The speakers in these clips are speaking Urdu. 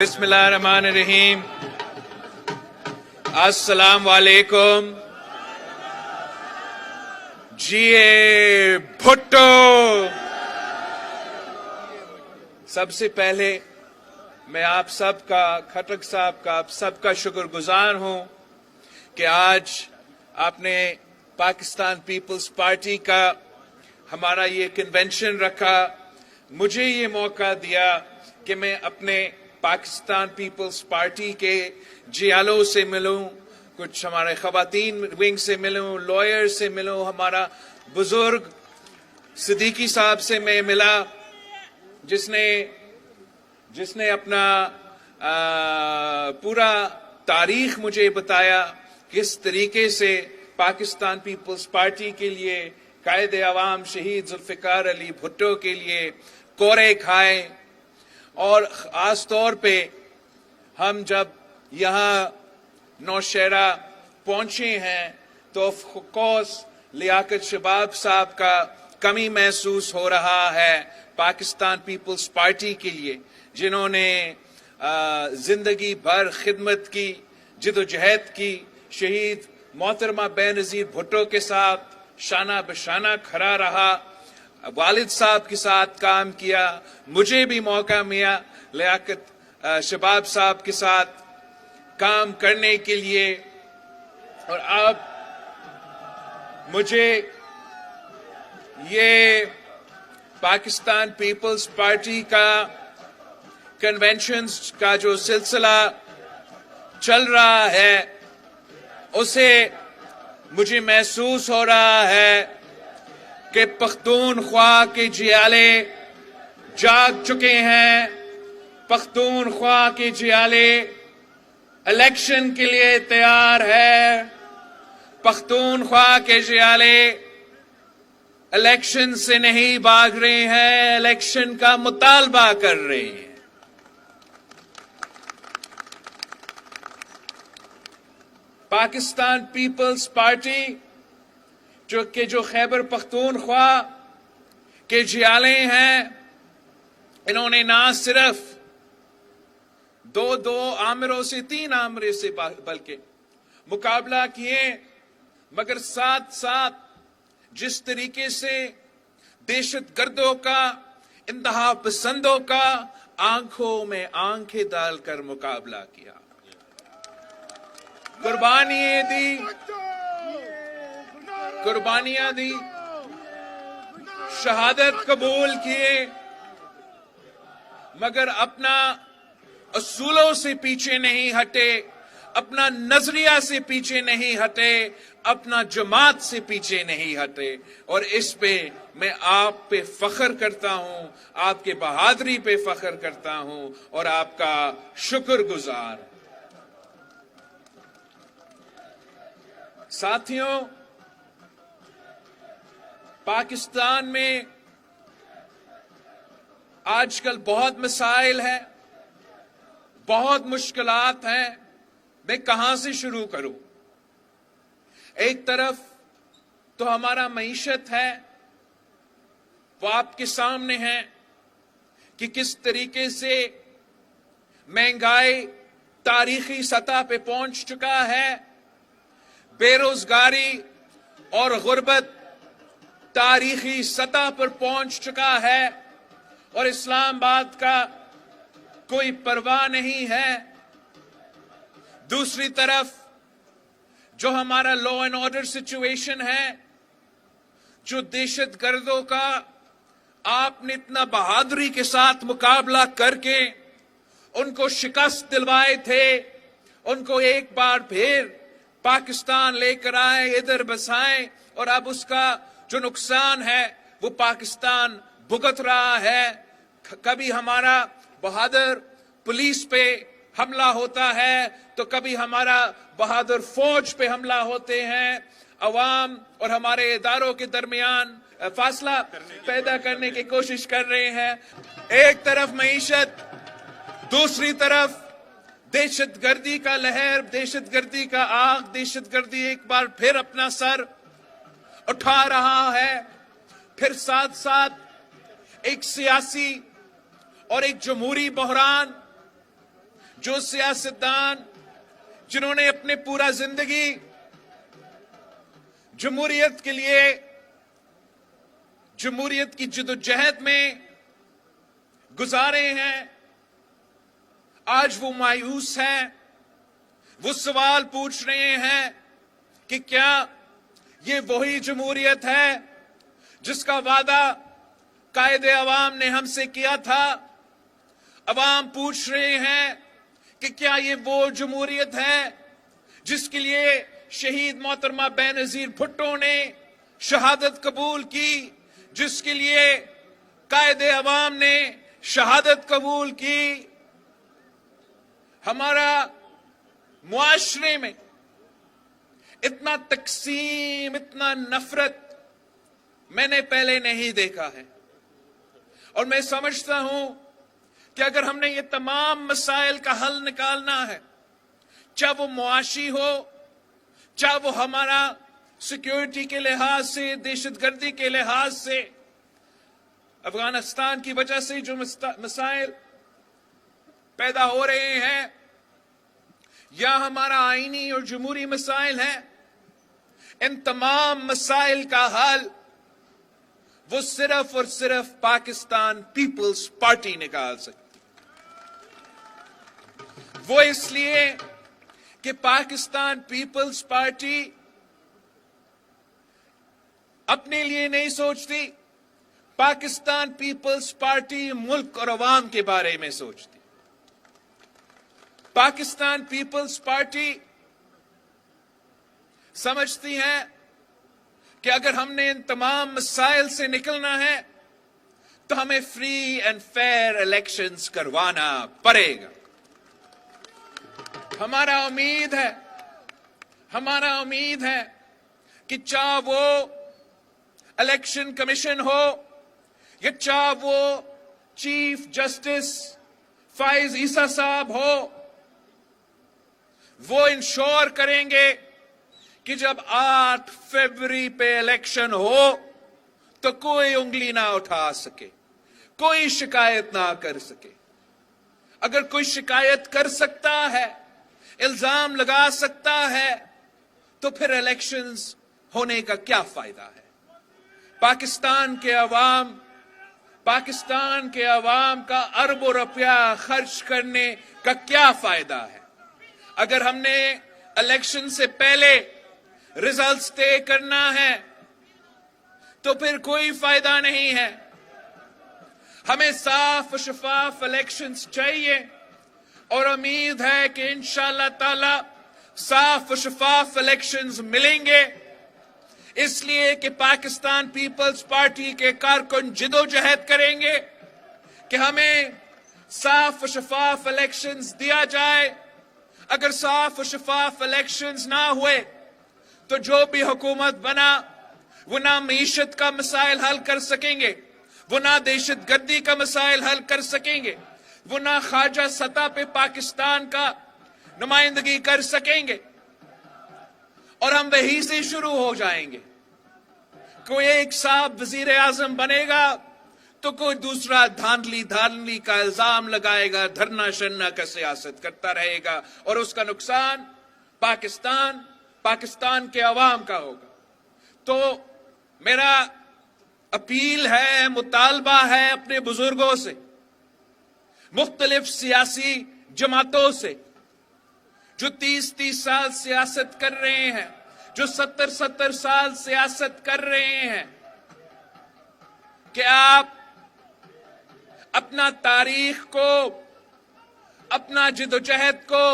بسم اللہ الرحمن الرحیم. السلام علیکم. جی بھٹو. سب سے پہلے میں آپ سب کا، کھٹک صاحب کا، آپ سب کا شکر گزار ہوں کہ آج آپ نے پاکستان پیپلز پارٹی کا ہمارا یہ کنونشن رکھا، مجھے یہ موقع دیا کہ میں اپنے پاکستان پیپلز پارٹی کے جیالوں سے ملوں، کچھ ہمارے خواتین ونگ سے ملوں، لائر سے ملوں، ہمارا بزرگ صدیقی صاحب سے میں ملا جس نے اپنا پورا تاریخ مجھے بتایا، کس طریقے سے پاکستان پیپلز پارٹی کے لیے قائد عوام شہید ذوالفقار علی بھٹو کے لیے کورے کھائے. اور خاص طور پہ ہم جب یہاں نوشہرہ پہنچے ہیں تو آف کورس لیاقت شباب صاحب کا کمی محسوس ہو رہا ہے پاکستان پیپلز پارٹی کے لیے، جنہوں نے زندگی بھر خدمت کی، جدوجہد کی، شہید محترمہ بے نظیر بھٹو کے ساتھ شانہ بشانہ کھڑا رہا، والد صاحب کے ساتھ کام کیا. مجھے بھی موقع ملا لیاقت شباب صاحب کے ساتھ کام کرنے کے لیے، اور اب مجھے یہ پاکستان پیپلز پارٹی کا کنونشنز کا جو سلسلہ چل رہا ہے، اسے مجھے محسوس ہو رہا ہے کہ پختونخوا کے جیالے جاگ چکے ہیں. پختونخوا کے جیالے الیکشن کے لیے تیار ہے. پختونخوا کے جیالے الیکشن سے نہیں بھاگ رہے ہیں، الیکشن کا مطالبہ کر رہے ہیں. پاکستان پیپلز پارٹی جو خیبر پختونخوا کے جیالے ہیں، انہوں نے نہ صرف دو آمروں سے، 3 آمرے سے بلکہ مقابلہ کیے، مگر ساتھ ساتھ جس طریقے سے دہشت گردوں کا، انتہا پسندوں کا آنکھوں میں آنکھیں ڈال کر مقابلہ کیا، قربانیاں دی، شہادت قبول کیے، مگر اپنا اصولوں سے پیچھے نہیں ہٹے، اپنا نظریہ سے پیچھے نہیں ہٹے، اپنا جماعت سے پیچھے نہیں ہٹے. اور اس پہ میں آپ پہ فخر کرتا ہوں، آپ کے بہادری پہ فخر کرتا ہوں اور آپ کا شکر گزار. ساتھیوں، پاکستان میں آج کل بہت مسائل ہیں، بہت مشکلات ہیں. میں کہاں سے شروع کروں؟ ایک طرف تو ہمارا معیشت ہے، وہ آپ کے سامنے ہے کہ کس طریقے سے مہنگائی تاریخی سطح پہ پہنچ چکا ہے، بے روزگاری اور غربت تاریخی سطح پر پہنچ چکا ہے، اور اسلام آباد کا کوئی پرواہ نہیں ہے. دوسری طرف جو ہمارا لا اینڈ آرڈر سچویشن ہے، جو دہشت گردوں کا آپ نے اتنا بہادری کے ساتھ مقابلہ کر کے ان کو شکست دلوائے تھے، ان کو ایک بار پھر پاکستان لے کر آئے، ادھر بسائیں، اور اب اس کا جو نقصان ہے وہ پاکستان بھگت رہا ہے. کبھی ہمارا بہادر پولیس پہ حملہ ہوتا ہے تو کبھی ہمارا بہادر فوج پہ حملہ ہوتے ہیں. عوام اور ہمارے اداروں کے درمیان فاصلہ پیدا کرنے کی کوشش کر رہے ہیں. ایک طرف معیشت، دوسری طرف دہشت گردی کا لہر، دہشت گردی کا آگ، دہشت گردی ایک بار پھر اپنا سر اٹھا رہا ہے. پھر ساتھ ساتھ ایک سیاسی اور ایک جمہوری بحران جو سیاستدان جنہوں نے اپنے پورا زندگی جمہوریت کے لیے جمہوریت کی جدوجہد میں گزارے ہیں، آج وہ مایوس ہیں، وہ سوال پوچھ رہے ہیں کہ کیا یہ وہی جمہوریت ہے جس کا وعدہ قائد عوام نے ہم سے کیا تھا؟ عوام پوچھ رہے ہیں کہ کیا یہ وہ جمہوریت ہے جس کے لیے شہید محترمہ بینظیر بھٹو نے شہادت قبول کی، جس کے لیے قائد عوام نے شہادت قبول کی؟ ہمارا معاشرے میں اتنا تقسیم، اتنا نفرت میں نے پہلے نہیں دیکھا ہے، اور میں سمجھتا ہوں کہ اگر ہم نے یہ تمام مسائل کا حل نکالنا ہے، چاہے وہ معاشی ہو، چاہے وہ ہمارا سیکیورٹی کے لحاظ سے، دہشت گردی کے لحاظ سے، افغانستان کی وجہ سے جو مسائل پیدا ہو رہے ہیں، یا ہمارا آئینی اور جمہوری مسائل ہیں، ان تمام مسائل کا حل وہ صرف اور صرف پاکستان پیپلز پارٹی نکال سکتی۔ وہ اس لیے کہ پاکستان پیپلز پارٹی اپنے لیے نہیں سوچتی، پاکستان پیپلز پارٹی ملک اور عوام کے بارے میں سوچتی۔ پاکستان پیپلز پارٹی سمجھتی ہے کہ اگر ہم نے ان تمام مسائل سے نکلنا ہے تو ہمیں فری اینڈ فیئر الیکشنز کروانا پڑے گا۔ ہمارا امید ہے کہ چاہے وہ الیکشن کمیشن ہو یا چاہے وہ چیف جسٹس فائز عیسیٰ صاحب ہو، وہ انشور کریں گے کہ جب 8 فروری پہ الیکشن ہو تو کوئی انگلی نہ اٹھا سکے، کوئی شکایت نہ کر سکے۔ اگر کوئی شکایت کر سکتا ہے، الزام لگا سکتا ہے، تو پھر الیکشنز ہونے کا کیا فائدہ ہے؟ پاکستان کے عوام کا اربوں روپیہ خرچ کرنے کا کیا فائدہ ہے؟ اگر ہم نے الیکشن سے پہلے ریزلٹس طے کرنا ہے تو پھر کوئی فائدہ نہیں ہے۔ ہمیں صاف و شفاف الیکشنز چاہیے، اور امید ہے کہ انشاءاللہ تعالی صاف و شفاف الیکشنز ملیں گے، اس لیے کہ پاکستان پیپلز پارٹی کے کارکن جدوجہد کریں گے کہ ہمیں صاف و شفاف الیکشنز دیا جائے۔ اگر صاف و شفاف الیکشنز نہ ہوئے تو جو بھی حکومت بنا وہ نہ معیشت کا مسائل حل کر سکیں گے، وہ نہ دہشت گردی کا مسائل حل کر سکیں گے، وہ نہ خارجہ سطح پہ پاکستان کا نمائندگی کر سکیں گے، اور ہم وہیں سے شروع ہو جائیں گے۔ کوئی ایک صاحب وزیر اعظم بنے گا تو کوئی دوسرا دھاندلی کا الزام لگائے گا، دھرنا شرنا کا سیاست کرتا رہے گا، اور اس کا نقصان پاکستان کے عوام کا ہوگا۔ تو میرا اپیل ہے، مطالبہ ہے اپنے بزرگوں سے، مختلف سیاسی جماعتوں سے جو 30 سال سیاست کر رہے ہیں، جو 70 سال سیاست کر رہے ہیں، کہ آپ اپنا تاریخ کو، اپنا جدوجہد کو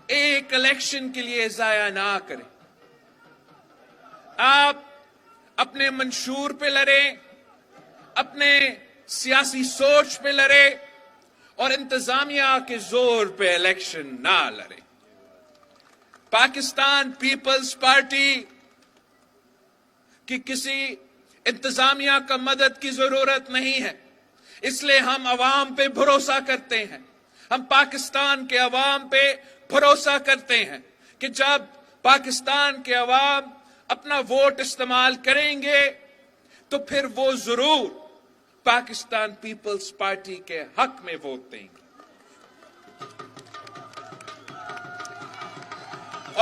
ایک الیکشن کے لیے ضائع نہ کریں۔ آپ اپنے منشور پہ لڑیں، اپنے سیاسی سوچ پہ لڑیں، اور انتظامیہ کے زور پہ الیکشن نہ لڑیں۔ پاکستان پیپلز پارٹی کی کسی انتظامیہ کا مدد کی ضرورت نہیں ہے، اس لیے ہم عوام پہ بھروسہ کرتے ہیں، ہم پاکستان کے عوام پہ بھروسہ کرتے ہیں کہ جب پاکستان کے عوام اپنا ووٹ استعمال کریں گے تو پھر وہ ضرور پاکستان پیپلز پارٹی کے حق میں ووٹ دیں گے۔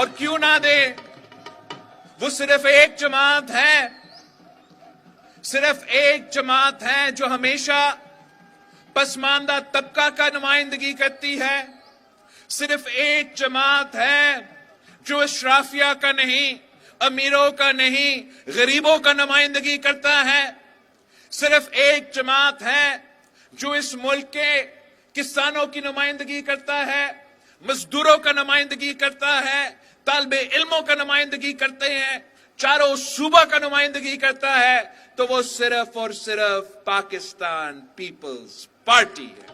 اور کیوں نہ دے؟ وہ صرف ایک جماعت ہے، صرف ایک جماعت ہے جو ہمیشہ پسماندہ طبقہ کا نمائندگی کرتی ہے، صرف ایک جماعت ہے جو اشرافیہ کا نہیں، امیروں کا نہیں، غریبوں کا نمائندگی کرتا ہے، صرف ایک جماعت ہے جو اس ملک کے کسانوں کی نمائندگی کرتا ہے، مزدوروں کا نمائندگی کرتا ہے، طالب علموں کا نمائندگی کرتے ہیں، چاروں صوبہ کا نمائندگی کرتا ہے، تو وہ صرف اور صرف پاکستان پیپلز پارٹی ہے۔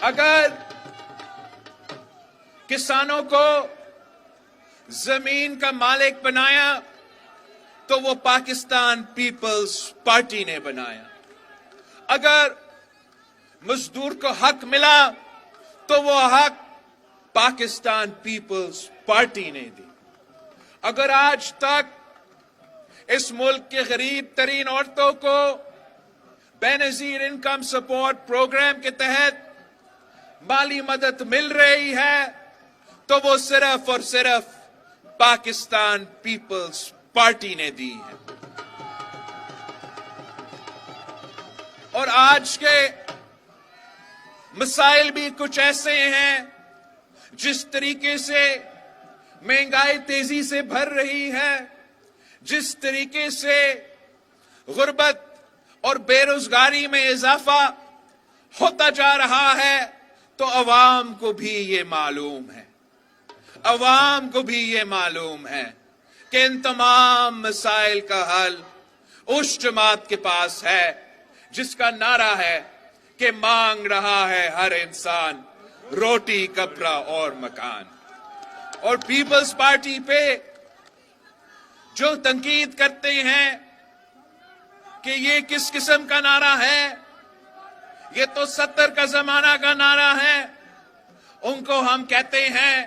اگر کسانوں کو زمین کا مالک بنایا تو وہ پاکستان پیپلز پارٹی نے بنایا، اگر مزدور کو حق ملا تو وہ حق پاکستان پیپلز پارٹی نے دی۔ اگر آج تک اس ملک کے غریب ترین عورتوں کو بے نظیر انکم سپورٹ پروگرام کے تحت مالی مدد مل رہی ہے تو وہ صرف اور صرف پاکستان پیپلز پارٹی نے دی ہے۔ اور آج کے مسائل بھی کچھ ایسے ہیں، جس طریقے سے مہنگائی تیزی سے بڑھ رہی ہے، جس طریقے سے غربت اور بے روزگاری میں اضافہ ہوتا جا رہا ہے، تو عوام کو بھی یہ معلوم ہے، عوام کو بھی یہ معلوم ہے کہ ان تمام مسائل کا حل اس جماعت کے پاس ہے جس کا نعرہ ہے کہ مانگ رہا ہے ہر انسان روٹی، کپڑا اور مکان۔ اور پیپلز پارٹی پہ جو تنقید کرتے ہیں کہ یہ کس قسم کا نعرہ ہے، یہ تو 70 کا زمانہ کا نعرہ ہے، ان کو ہم کہتے ہیں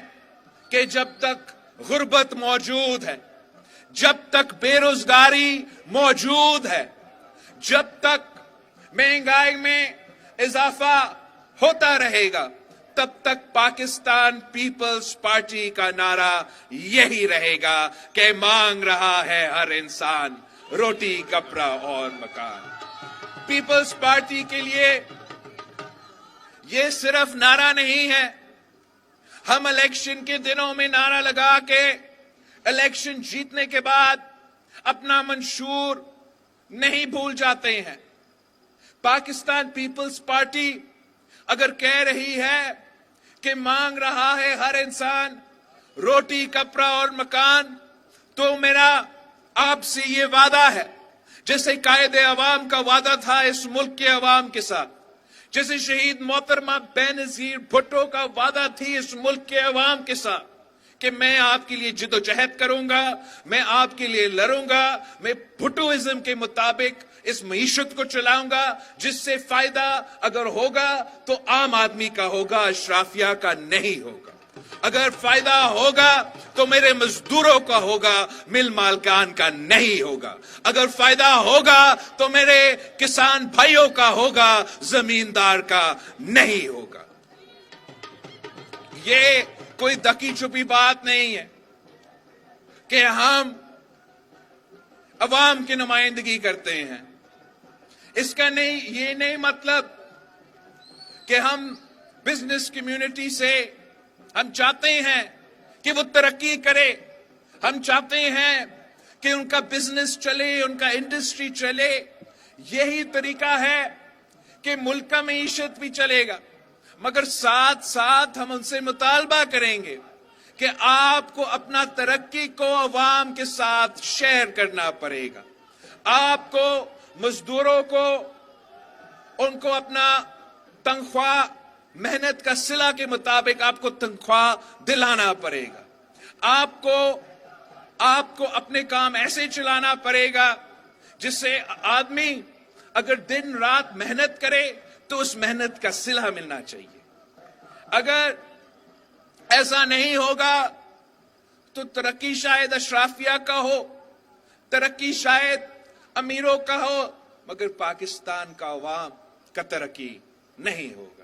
کہ جب تک غربت موجود ہے، جب تک بے روزگاری موجود ہے، جب تک مہنگائی میں اضافہ ہوتا رہے گا، تب تک پاکستان پیپلز پارٹی کا نعرہ یہی رہے گا کہ مانگ رہا ہے ہر انسان روٹی، کپڑا اور مکان۔ پیپلز پارٹی کے لیے یہ صرف نعرہ نہیں ہے، ہم الیکشن کے دنوں میں نعرہ لگا کے الیکشن جیتنے کے بعد اپنا منشور نہیں بھول جاتے ہیں۔ پاکستان پیپلز پارٹی اگر کہہ رہی ہے کہ مانگ رہا ہے ہر انسان روٹی، کپڑا اور مکان، تو میرا آپ سے یہ وعدہ ہے، جیسے قائد عوام کا وعدہ تھا اس ملک کے عوام کے ساتھ، جیسے شہید محترمہ بے نظیر بھٹو کا وعدہ تھی اس ملک کے عوام کے ساتھ، کہ میں آپ کے لیے جد و جہد کروں گا، میں آپ کے لیے لڑوں گا، میں بھٹوازم کے مطابق اس معیشت کو چلاؤں گا، جس سے فائدہ اگر ہوگا تو عام آدمی کا ہوگا، اشرافیہ کا نہیں ہوگا۔ اگر فائدہ ہوگا تو میرے مزدوروں کا ہوگا، مل مالکان کا نہیں ہوگا۔ اگر فائدہ ہوگا تو میرے کسان بھائیوں کا ہوگا، زمیندار کا نہیں ہوگا۔ یہ کوئی دکی چھپی بات نہیں ہے کہ ہم عوام کی نمائندگی کرتے ہیں۔ اس کا یہ نہیں مطلب کہ ہم بزنس کمیونٹی سے ہم چاہتے ہیں کہ وہ ترقی کرے، ہم چاہتے ہیں کہ ان کا بزنس چلے، ان کا انڈسٹری چلے۔ یہی طریقہ ہے کہ ملک کا معیشت بھی چلے گا، مگر ساتھ ساتھ ہم ان سے مطالبہ کریں گے کہ آپ کو اپنا ترقی کو عوام کے ساتھ شیئر کرنا پڑے گا، آپ کو مزدوروں کو ان کو اپنا تنخواہ محنت کا صلہ کے مطابق آپ کو تنخواہ دلانا پڑے گا، آپ کو اپنے کام ایسے چلانا پڑے گا جس سے آدمی اگر دن رات محنت کرے تو اس محنت کا صلہ ملنا چاہیے۔ اگر ایسا نہیں ہوگا تو ترقی شاید اشرافیہ کا ہو، ترقی شاید امیروں کا ہو، مگر پاکستان کا عوام کا ترقی نہیں ہوگا۔